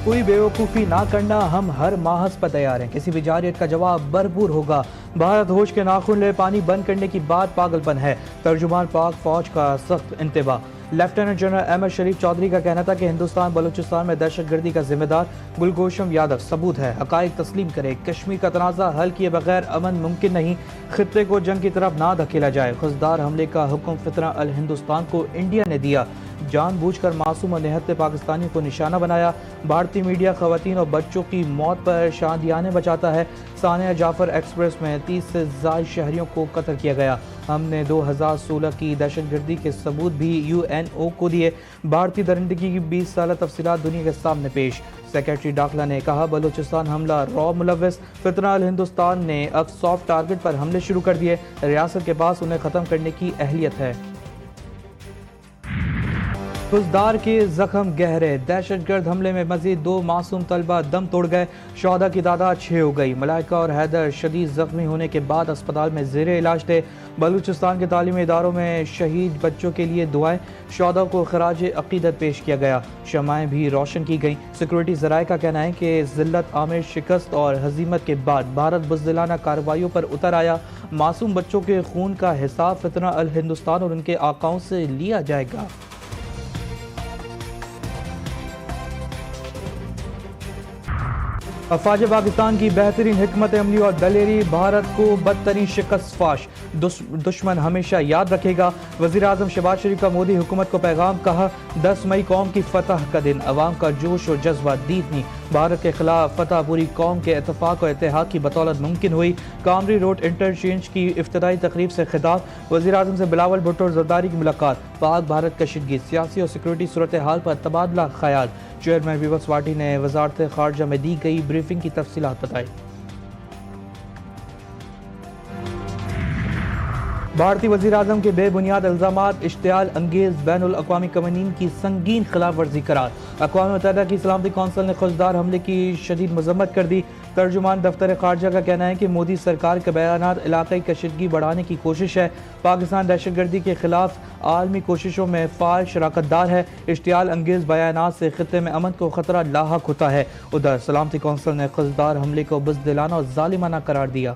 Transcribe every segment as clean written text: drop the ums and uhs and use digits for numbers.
कोई बेवकूफ़ी ना करना, हम हर माहस पर तैयार हैं। किसी भी जारियत का जवाब भरपूर होगा। भारत होश के नाखून ले पानी बंद करने की बात पागलपन है। तर्जुमान पाक फौज का सख्त इंतबा। लेफ्टिनेंट जनरल अहमद शरीफ चौधरी का कहना था कि हिंदुस्तान बलूचिस्तान में दहशतगर्दी का जिम्मेदार गुलगोशम यादव सबूत है। हकाइक तस्लीम करे। कश्मीर का तनाज़ा हल किए बगैर अमन मुमकिन नहीं। खित्ते को जंग की तरफ ना धकेला जाए। खुजदार हमले का हुक्म फितना अल हिंदुस्तान को इंडिया ने दिया। जानबूझकर मासूम और निहत्ते पाकिस्तानियों को निशाना बनाया। भारतीय मीडिया खवातीन और बच्चों की मौत पर शादियाने बचाता है। सानिया जाफर एक्सप्रेस में 30 से ज़ायद शहरियों को कत्ल किया गया। हमने 2016 की दहशतगर्दी के सबूत भी UNO को दिए। भारतीय दरिंदगी की 20 साल तफसीलात दुनिया के सामने पेश। सेक्रेटरी दाखिला ने कहा, बलूचिस्तान हमला रॉ मुलव्वस। फितना अल हिंदुस्तान ने अब सॉफ्ट टारगेट पर हमले शुरू कर दिए। रियासत के पास उन्हें ख़त्म करने की अहलियत है। फुजदार के जख्म गहरे। दहशतगर्द हमले में मजीद 2 मासूम तलबा दम तोड़ गए। शोहदा की तादाद 6 हो गई। मलाइका और हैदर शदीद जख्मी होने के बाद अस्पताल में ज़ेरे इलाज थे। बलूचिस्तान के तालीमी इदारों में शहीद बच्चों के लिए दुआएं। शोहदा को खराज अकीदत पेश किया गया। शमाएं भी रोशन की गईं। सिक्योरिटी ज़राए का कहना है कि ज़िल्लत आमिर शिकस्त और हजीमत के बाद भारत बुज़दिलाना कार्रवाइयों पर उतर आया। मासूम बच्चों के खून का हिसाब फितना अल हिंदुस्तान और उनके आकाओं से लिया जाएगा। अफवाज पाकिस्तान की बेहतरीन हिकमत अमली और दलेरी भारत को बदतरीन शिकस्त फाश। दुश्मन हमेशा याद रखेगा। वज़ीर आज़म शहबाज शरीफ का मोदी हुकूमत को पैगाम। कहा, 10 मई कौम की फतह का दिन। अवाम का जोश और जज्बा दीदनी। भारत के खिलाफ फतह पूरी कौम के इत्तेफाक और इत्तेहाद की बदौलत मुमकिन हुई। कामरी रोड इंटरचेंज की इफ्तिताई तकरीब से खिताब। वज़ीर आज़म से बिलावल भुट्टो और ज़रदारी की मुलाकात। पाक भारत कशीदगी, सियासी और सिक्योरिटी सूरत हाल पर तबादला ख्याल। चेयरमैन पीपल्स पार्टी ने वज़ारत ख़ारजा में दी गई ब्रीफिंग की तफसीलात बताई। भारतीय वज़ीर आज़म के बेबुनियाद इल्ज़ामात इश्तियाल अंगेज़ बैनुल अक़वामी कवानीन की संगीन खिलाफ वर्जी करार। अक़वाम मुत्तहिदा की सलामती कौंसिल ने खुजदार हमले की शदीद मज़म्मत कर दी। तर्जुमान दफ्तर ख़ारजा का कहना है कि मोदी सरकार के बयानात इलाक़ाई कशीदगी बढ़ाने की कोशिश है। पाकिस्तान दहशतगर्दी के खिलाफ आलमी कोशिशों में फ़ाल शराकतदार है। इश्तियाल अंगेज़ बयानात से खित्ते में अमन को ख़तरा लाहक होता है। उधर सलामती कौंसिल ने खुजदार हमले को बुज़दिलाना और ज़ालिमाना करार दिया।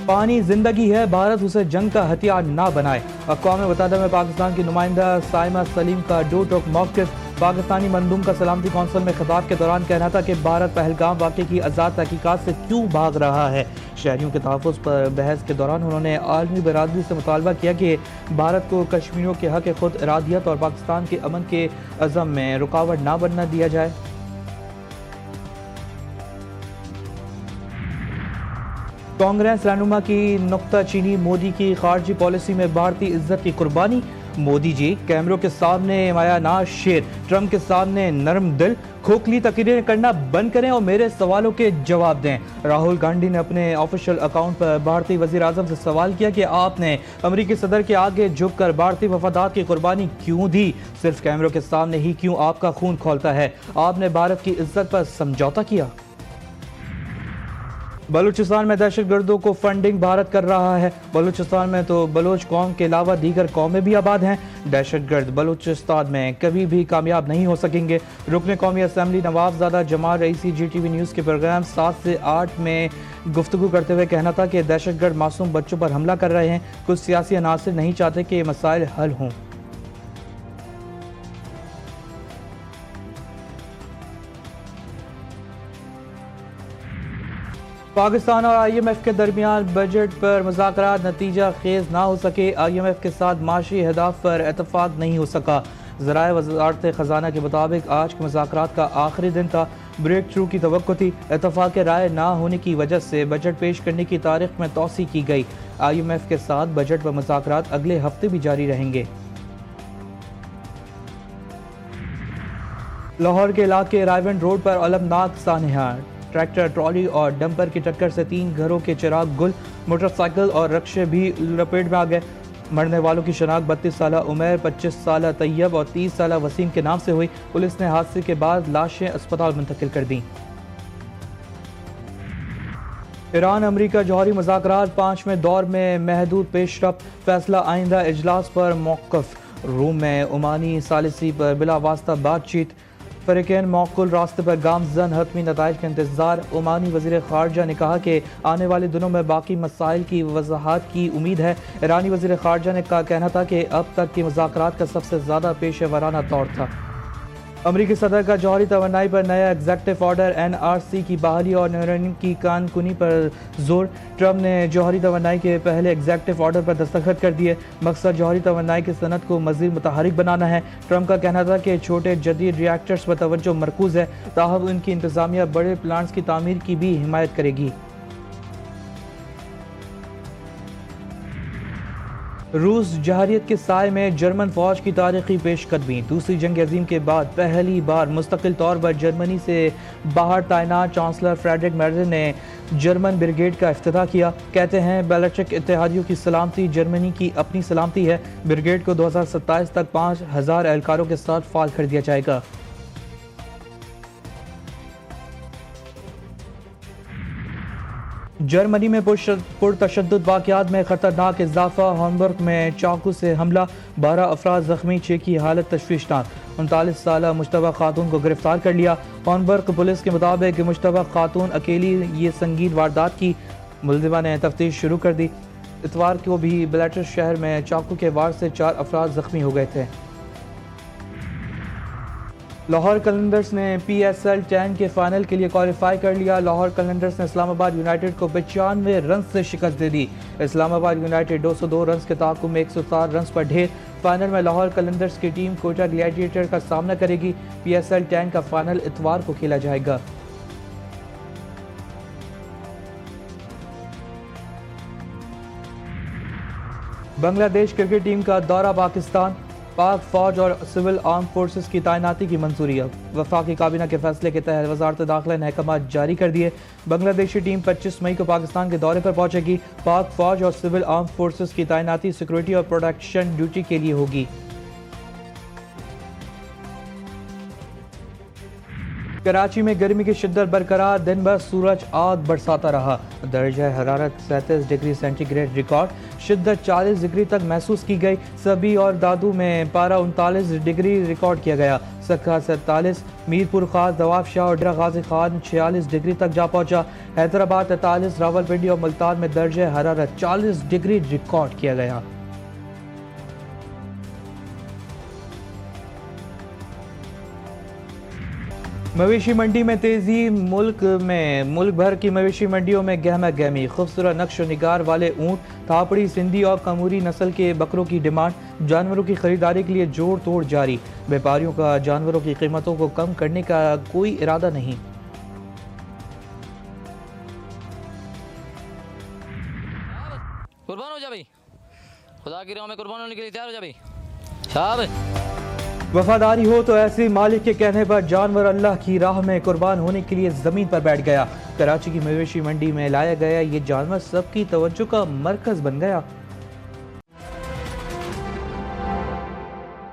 पानी जिंदगी है, भारत उसे जंग का हथियार ना बनाए। अक़वाम मुत्तहिदा में पाकिस्तान की नुमाइंदा साइमा सलीम का दो टोक मौक़िफ़। पाकिस्तानी मंदूम का सलामती कौंसिल में खिताब के दौरान कहना था कि भारत पहलगाम वाक़े की आज़ाद तहकीकात से क्यों भाग रहा है। शहरियों के तहफ़्फ़ुज़ पर बहस के दौरान उन्होंने आलमी बरादरी से मुतालबा किया कि भारत को कश्मीरियों के हक़ खुद इरादियत और पाकिस्तान के अमन के अज़म में रुकावट ना बनना दिया जाए। कांग्रेस रहनुमा की नुक्ताचीनी। मोदी की खारजी पॉलिसी में भारतीय इज्जत की कुर्बानी। मोदी जी कैमरों के सामने मायानाज शेर, ट्रंप के सामने नरम दिल। खोखली तकरीरें करना बंद करें और मेरे सवालों के जवाब दें। राहुल गांधी ने अपने ऑफिशियल अकाउंट पर भारतीय वज़ीर आज़म से सवाल किया कि आपने अमेरिकी सदर के आगे झुककर भारतीय वफादात की कुर्बानी क्यों दी? सिर्फ कैमरों के सामने ही क्यों आपका खून खौलता है? आपने भारत की इज्जत पर समझौता किया। बलूचिस्तान में दहशतगर्दों को फंडिंग भारत कर रहा है। बलूचिस्तान में तो बलोच कौम के अलावा दीगर कौमें भी आबाद हैं। दहशतगर्द बलूचिस्तान में कभी भी कामयाब नहीं हो सकेंगे। रुकन कौमी असम्बली नवाबजादा जमाल रईसी GTV न्यूज़ के प्रोग्राम 7 से 8 में गुफ्तगू करते हुए कहना था कि दहशतगर्द मासूम बच्चों पर हमला कर रहे हैं। कुछ सियासी अनासर नहीं चाहते कि ये मसाइल हल हों। पाकिस्तान और IMF के दरमियान बजट पर मुज़ाकरात नतीजा खेज ना हो सके। IMF के साथ माशी अहदाफ पर इत्तफाक नहीं हो सका। ज़राए वज़ारत ख़जाना के मुताबिक आज के मुज़ाकरात का आखिरी दिन था। ब्रेक थ्रू की तवक्को थी। इत्तफाक राय ना होने की वजह से बजट पेश करने की तारीख में तौसी की गई। IMF के साथ बजट पर मुज़ाकरात अगले हफ्ते भी जारी रहेंगे। लाहौर के इलाके रायवंड रोड पर अलमनाक सानहा। ट्रैक्टर, ट्रॉली और डंपर की टक्कर से 3 घरों के चिराग गुल। मोटरसाइकिल और रक्शे भी लपेट में आ गए। मरने वालों की शनाख्त 32 साला उमैर, 25 साला तैयब और 30 साला वसीम के नाम से हुई। पुलिस ने हादसे के बाद लाशें अस्पताल मुंतकिल कर दी। ईरान अमरीका जौहरी मुज़ाकरात 5वें दौर में महदूद पेशरफ्त। फैसला आइंदा इजलास पर मौक़िफ़। روم میں عمانی ثالثی پر بلا واسطہ بات چیت، فریقین معقول راستے پر گامزن، حتمی نتائج کا انتظار۔ عمانی وزیر خارجہ نے کہا کہ آنے والے دنوں میں باقی مسائل کی وضاحت کی امید ہے۔ ایرانی وزیر خارجہ نے کہنا تھا کہ اب تک کی مذاکرات کا سب سے زیادہ پیشہ ورانہ طور تھا۔ امریکی صدر کا جوہری توانائی پر نیا ایگزیکٹو آرڈر، NRC کی بحالی اور یورینیم کی کان کنی پر زور۔ ٹرمپ نے جوہری توانائی کے پہلے ایگزیکٹو آرڈر پر دستخط کر دیے۔ مقصد جوہری توانائی کی صنعت کو مزید متحرک بنانا ہے۔ ٹرمپ کا کہنا تھا کہ چھوٹے جدید ری ایکٹرز پر توجہ مرکوز ہے، تاہم ان کی انتظامیہ بڑے پلانٹس کی تعمیر کی بھی حمایت کرے گی۔ روس جارحیت کے سائے میں جرمن فوج کی تاریخی پیش قدمی۔ دوسری جنگ عظیم کے بعد پہلی بار مستقل طور پر جرمنی سے باہر تعینات چانسلر فریڈرک میرز نے جرمن بریگیڈ کا افتتاح کیا۔ کہتے ہیں بیلٹرک اتحادیوں کی سلامتی جرمنی کی اپنی سلامتی ہے۔ بریگیڈ کو 2027 تک 5000 اہلکاروں کے ساتھ فعال کر دیا جائے گا۔ جرمنی میں پرتشدد واقعات میں خطرناک اضافہ، ہامبرگ میں چاقو سے حملہ، 12 افراد زخمی، 6 کی حالت تشویشناک۔ 39 سالہ مشتبہ خاتون کو گرفتار کر لیا۔ ہامبرگ پولیس کے مطابق مشتبہ خاتون اکیلی یہ سنگین واردات کی، ملزمہ نے تفتیش شروع کر دی۔ اتوار کو بھی بیلٹر شہر میں چاقو کے وار سے 4 افراد زخمی ہو گئے تھے۔ لاہور قلندرز نے PSL 10 کے فائنل کے لیے کوالیفائی کر لیا۔ لاہور قلندرز نے اسلام آباد یونائیٹڈ کو 95 رنز سے شکست دے دی۔ اسلام آباد یونائیٹڈ 202 رنز کے تعاقب میں 107 رنز پر ڈھیر۔ فائنل میں لاہور قلندرز کی ٹیم کوئٹہ گلیڈیٹر کا سامنا کرے گی۔ PSL 10 کا فائنل اتوار کو کھیلا جائے گا۔ بنگلہ دیش کرکٹ ٹیم کا دورہ پاکستان، پاک فوج اور سول آرم فورسز کی تعیناتی کی منظوری۔ وفاقی کابینہ کے فیصلے کے تحت وزارت داخلہ نے احکامات جاری کر دیے۔ بنگلہ دیشی ٹیم 25 مئی کو پاکستان کے دورے پر پہنچے گی۔ پاک فوج اور سول آرم فورسز کی تعیناتی سیکورٹی اور پروٹیکشن ڈیوٹی کے لیے ہوگی۔ کراچی میں گرمی کی شدت برقرار، دن بھر سورج آگ برساتا رہا۔ درجہ حرارت 37 ڈگری سینٹی گریڈ ریکارڈ، شدت 40 ڈگری تک محسوس کی گئی۔ سبی اور دادو میں پارہ 39 ڈگری ریکارڈ کیا گیا۔ سکھا 47، میرپور خاص، دواب شاہ اور ڈیرہ غازی خان 46 ڈگری تک جا پہنچا۔ حیدرآباد 43، راولپنڈی اور ملتان میں درجہ حرارت 40 ڈگری ریکارڈ کیا گیا۔ مویشی منڈی میں تیزی، ملک بھر کی مویشی منڈیوں میں گہمہ گہمی۔ خوبصورت نقش و نگار والے اونٹ، تھاپڑی، سندھی اور کموری نسل کے بکروں کی ڈیمانڈ۔ جانوروں کی خریداری کے لیے جوڑ توڑ جاری، بیپاریوں کا جانوروں کی قیمتوں کو کم کرنے کا کوئی ارادہ نہیں۔ قربان ہو جا بھائی، خدا کی راہ میں قربان ہونے کے لیے تیار ہو جا بھائی، شاباش۔ وفاداری ہو تو ایسی مالک کے کہنے پر جانور اللہ کی راہ میں قربان ہونے کے لیے زمین پر بیٹھ گیا۔ کراچی کی مویشی منڈی میں لایا گیا یہ جانور سب کی توجہ کا مرکز بن گیا۔